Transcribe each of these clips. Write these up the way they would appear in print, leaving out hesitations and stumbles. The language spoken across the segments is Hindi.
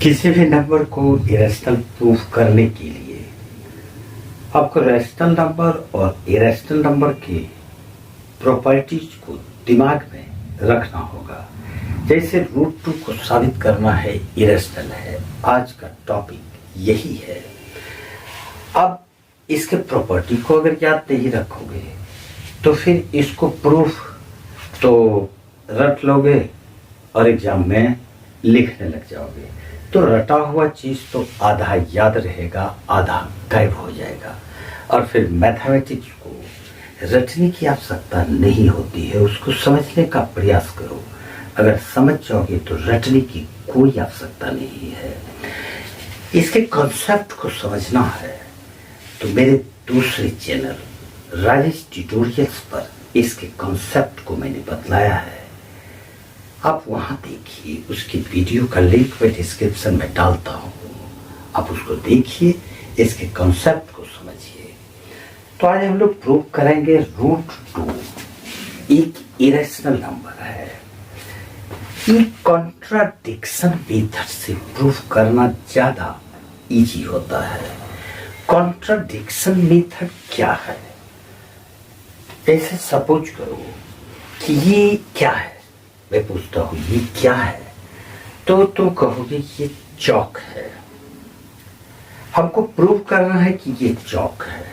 किसी भी नंबर को इरेशनल प्रूफ करने के लिए आपको रैशनल नंबर और इरेशनल नंबर के प्रॉपर्टीज को दिमाग में रखना होगा। जैसे रूट 2 को साबित करना है इरेशनल है, आज का टॉपिक यही है। अब इसके प्रॉपर्टी को अगर याद नहीं रखोगे तो फिर इसको प्रूफ तो रट लोगे और एग्जाम में लिखने लग जाओगे। तो रटा हुआ चीज तो आधा याद रहेगा, आधा गायब हो जाएगा। और फिर मैथमेटिक्स को रटने की आवश्यकता नहीं होती है, उसको समझने का प्रयास करो। अगर समझ जाओगे तो रटने की कोई आवश्यकता नहीं है। इसके कॉन्सेप्ट को समझना है तो मेरे दूसरे चैनल राजेश ट्यूटोरियल्स पर इसके कॉन्सेप्ट को मैंने बतलाया है, आप वहां देखिए। उसकी वीडियो का लिंक मैं डिस्क्रिप्शन में डालता हूँ, आप उसको देखिए, इसके कॉन्सेप्ट को समझिए। तो आज हम लोग प्रूव करेंगे रूट 2 एक इरेशनल नंबर है। ये कॉन्ट्राडिक्शन मेथड से प्रूफ करना ज्यादा इजी होता है। कॉन्ट्राडिक्शन मेथड क्या है? जैसे सपोज करो कि ये क्या है, मैं पूछता हूं ये क्या है, तो तुम कहोगे ये चौक है। हमको प्रूव करना है कि ये चौक है।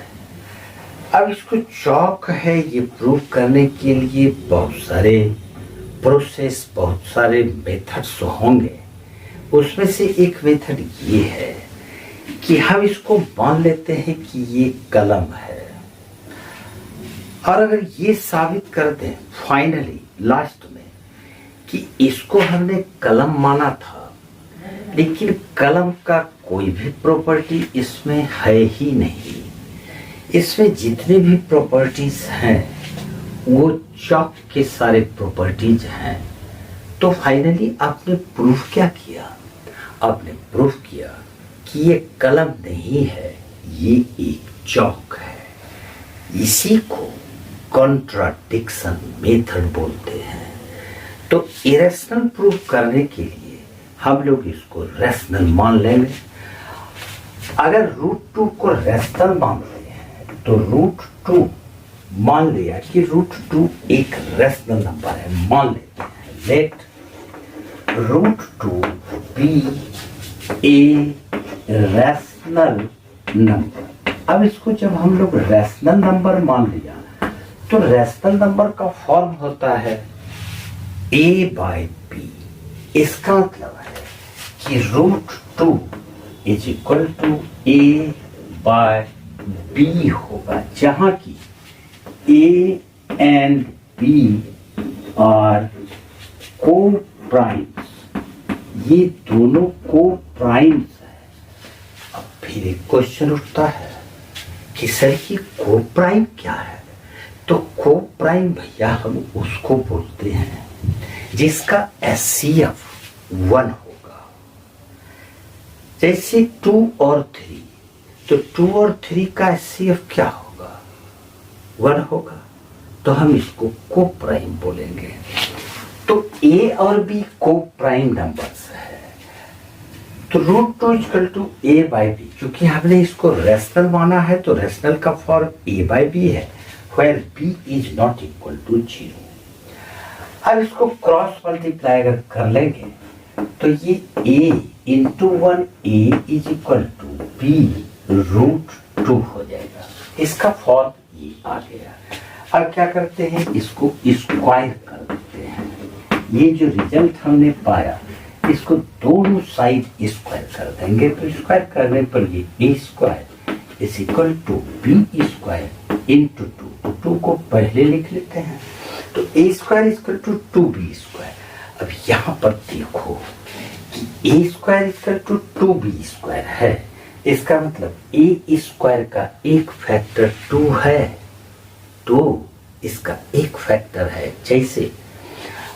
अब इसको चौक है ये प्रूव करने के लिए बहुत सारे प्रोसेस, बहुत सारे मेथड्स होंगे। उसमें से एक मेथड ये है कि हम इसको मान लेते हैं कि ये कलम है, और अगर ये साबित कर दें फाइनली लास्ट में कि इसको हमने कलम माना था, लेकिन कलम का कोई भी प्रॉपर्टी इसमें है ही नहीं, इसमें जितने भी प्रॉपर्टीज हैं वो चौक के सारे प्रॉपर्टीज हैं, तो फाइनली आपने प्रूफ क्या किया? आपने प्रूफ किया कि ये कलम नहीं है, ये एक चौक है। इसी को कॉन्ट्राडिक्शन मेथड बोलते हैं। तो इरेशनल प्रूफ करने के लिए हम लोग इसको रैशनल मान लेंगे। अगर रूट 2 को रैशनल मान रहे हैं तो रूट 2 मान लिया कि रूट 2 एक रैशनल नंबर है, मान लेते हैं। Let root 2 be a rational number. अब इसको जब हम लोग रैशनल नंबर मान लिया तो रैशनल नंबर का फॉर्म होता है a बाय b। इसका मतलब है कि root 2 is equal to a by b होगा, जहां की a and b are coprimes. ये दोनों को प्राइम्स है। अब फिर एक क्वेश्चन उठता है कि सर ये को प्राइम क्या है? तो को प्राइम भैया हम उसको बोलते हैं जिसका HCF 1 होगा। जैसे 2 और 3, तो 2 और 3 का HCF क्या होगा? 1 होगा, तो हम इसको को प्राइम बोलेंगे। तो A और B को प्राइम नंबर्स है। तो root 2 equal to A by B, क्योंकि हमने इसको रैशनल माना है तो रैशनल का फॉर्म A बाई B है, where B is not equal to 0। अब इसको क्रॉस मल्टीप्लाई अगर कर लेंगे तो ये a into 1a is equal to b root 2 हो जाएगा। इसका फॉर्म ये आ गया। अब क्या करते हैं, इसको स्क्वायर कर देते हैं। ये जो रिजल्ट हमने पाया इसको दोनों साइड स्क्वायर कर देंगे, तो स्क्वायर करने पर ये a square is equal to b square into 2। 2 को पहले लिख लेते हैं, तो a square equal to 2b square. अब यहाँ पर देखो कि a square equal to 2b square है, इसका मतलब a स्क्वायर का एक फैक्टर 2 है, तो इसका एक फैक्टर है। जैसे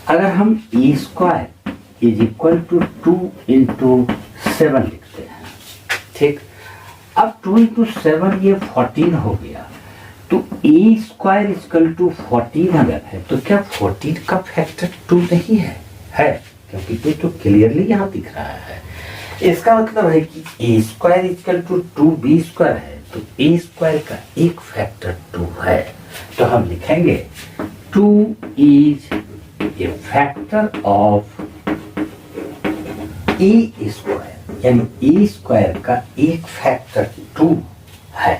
अगर हम a square is equal to 2 into 7 लिखते हैं, ठीक। अब 2 इंटू 7 ये 14 हो गया, तो a स्क्वायर इक्वल टू 14 अगर है तो क्या 14 का फैक्टर 2 नहीं है? है, क्योंकि ये तो क्लियरली यहाँ दिख रहा है। इसका मतलब है कि a square equal to 2b square है, तो ए स्क्वायर का एक फैक्टर 2 है, तो हम लिखेंगे 2 is a factor of A square, यानी ए स्क्वायर का एक फैक्टर 2 है।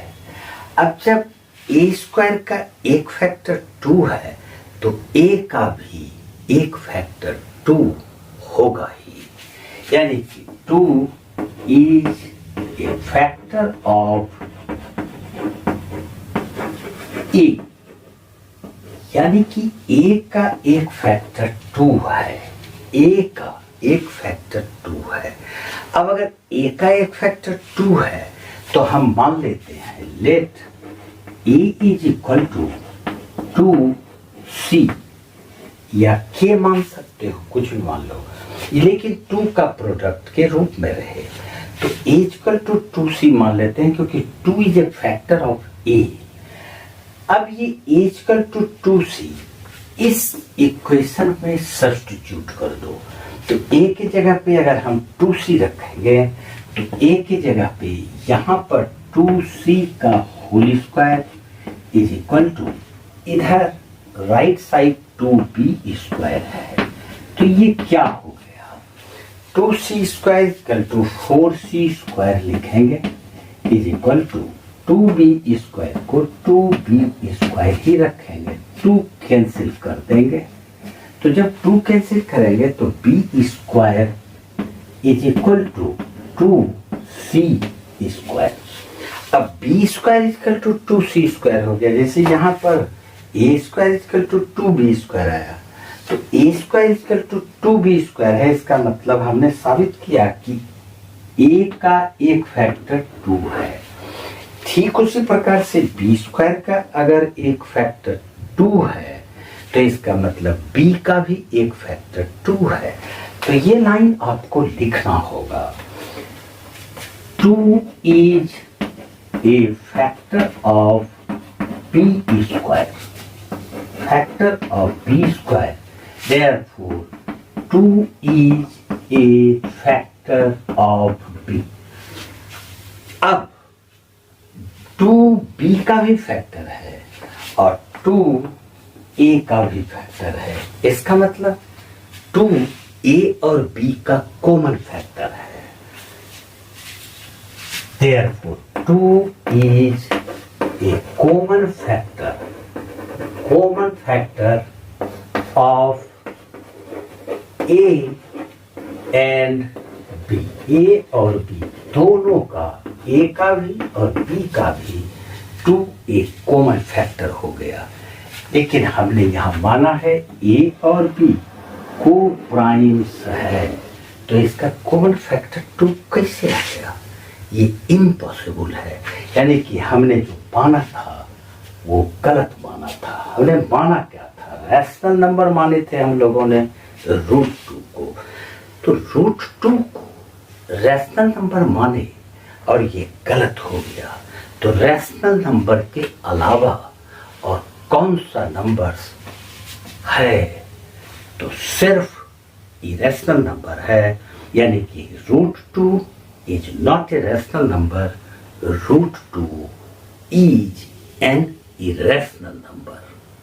अब जब ए स्क्वायर का एक फैक्टर 2 है तो ए का भी एक फैक्टर 2 होगा ही, यानी कि 2 इज ए फैक्टर ऑफ ए, यानी कि ए का एक फैक्टर 2 है, ए का एक फैक्टर 2 है। अब अगर ए का एक फैक्टर 2 है तो हम मान लेते हैं let A is equal to 2c, या के मान सकते हो, कुछ भी मान लो, लेकिन 2 का प्रोडक्ट के रूप में रहे, तो ए इक्वल टू 2c मान लेते हैं, क्योंकि 2 इज ए फैक्टर ऑफ ए। अब ये ए इक्वल टू 2c इस इक्वेशन में सब्स्टिट्यूट कर दो, तो ए की जगह पे अगर हम 2c रखेंगे तो ए की जगह पे यहाँ पर 2c का whole square is equal to, इधर राइट साइड 2b स्क्वायर है, तो ये क्या हो गया, 2c square equal to 4c square लिखेंगे is equal to 2b square को 2b स्क्वायर ही रखेंगे, 2 कैंसिल कर देंगे, तो जब 2 कैंसिल करेंगे तो b square is equal to 2c square. अब b square equal to 2c square हो गया, जैसे यहाँ पर a square equal to 2b square आया, तो a square equal to 2b square है, इसका मतलब हमने साबित किया कि a का एक फैक्टर 2 है। ठीक उसी प्रकार से b स्क्वायर का अगर एक फैक्टर 2 है तो इसका मतलब b का भी एक फैक्टर 2 है, तो ये लाइन आपको लिखना होगा, 2 is a factor of b square, factor of b square, therefore 2 is a factor of b। अब 2b का भी फैक्टर है और 2a का भी फैक्टर है, इसका मतलब 2a और b का कॉमन फैक्टर है, therefore 2 is a common factor of a and b, a और b दोनों का, a का भी और b का भी 2 एक कॉमन फैक्टर हो गया, लेकिन हमने यहाँ माना है a और b को प्राइम्स है, तो इसका कॉमन फैक्टर 2 कैसे आ गया, ये इम्पॉसिबल है, यानी कि हमने जो माना था वो गलत माना था। हमने माना क्या था, रैशनल नंबर माने थे हम लोगों ने √2 को, तो √2 को रैशनल नंबर माने और ये गलत हो गया, तो रैशनल नंबर के अलावा और कौन सा नंबर्स है, तो सिर्फ इरेशनल नंबर है, यानी कि √2 is not a rational number, √2 is an irrational number।